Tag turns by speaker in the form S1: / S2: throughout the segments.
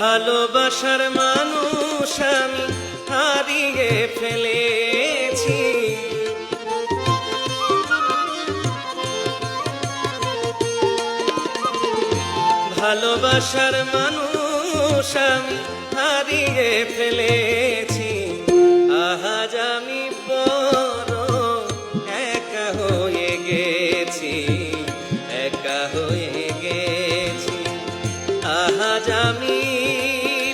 S1: ভালোবাসার মানুষ আমি হারিয়ে ফেলেছি। ভালোবাসার মানুষ আমি হারিয়ে ফেলেছি। আজ আমি বড় একা হয়ে গেছি, একা হয়ে গেছি। আজ আমি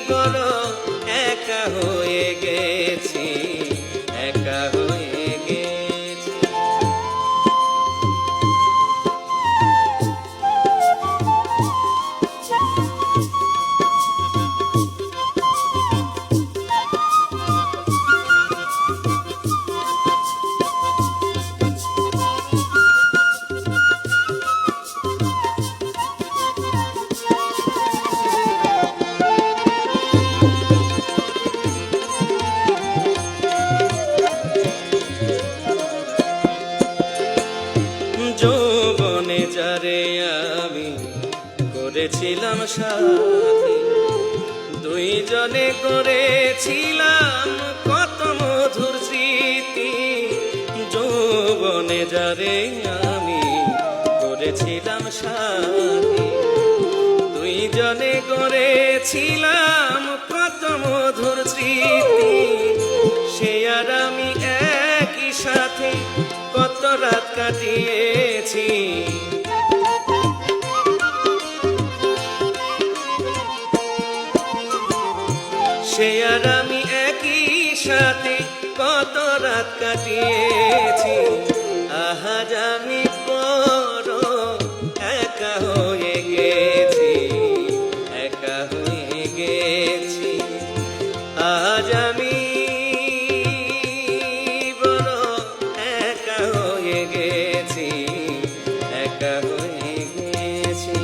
S1: বড় একা হয়ে গেছি, একা হয়ে গেছি। যৌবনে যারে আমি করেছিলাম সাথী, দুইজনে করেছিলাম কত মধুর স্মৃতি। যৌবনে যারে আমি করেছিলাম সাথী, দুইজনে করেছিলাম কত মধুর স্মৃতি। সে আর আমি একই সাথে কত রাত কাটিয়েছি। সে আর আমি একই সাথে কত রাত কাটিয়েছি। আজ আমি বড় একা হয়ে গেছি, একা হয়ে গেছি। আজ আমি বড় একা হয়ে গেছি, একা হয়ে গেছি।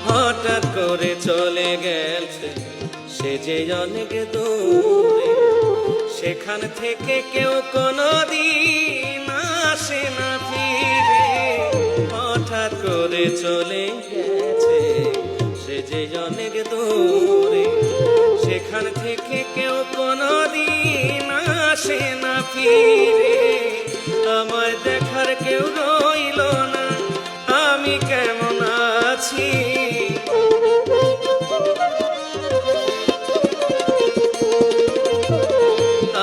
S1: হঠাৎ করে চলে গেছে সে যে অনেক দূরে, সেখান থেকে কেউ কোনোদিন আসে না ফিরে। হঠাৎ করে চলে গেছে সে যে অনেক দূরে, সেখান থেকে কেউ কোনোদিন আসে না ফিরে। আমায় দেখার কেউ রইল না, আমি কেমন আছি।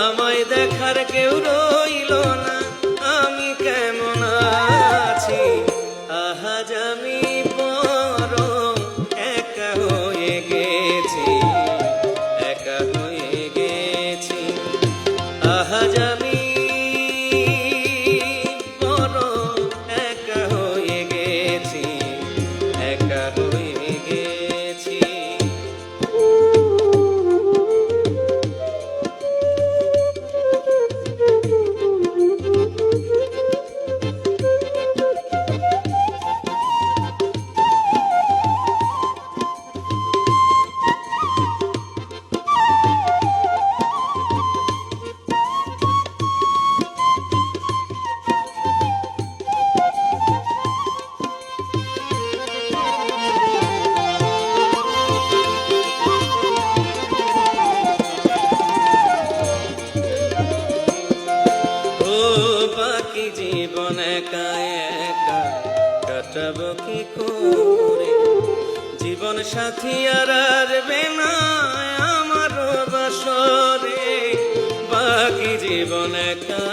S1: আমায় দেখার কেউ রইল না, আমি কেমন আছি। আজ আমি বড় একা হয়ে গেছি, একা হয়ে গেছি। আজ আমি বড় একা হয়ে গেছি, একা হয়ে গেছি। বাকি জীবন একা একা কাটাবো কি করে। জীবন সাথী আর আসবে না আমার বাসরে। বাকি জীবন একা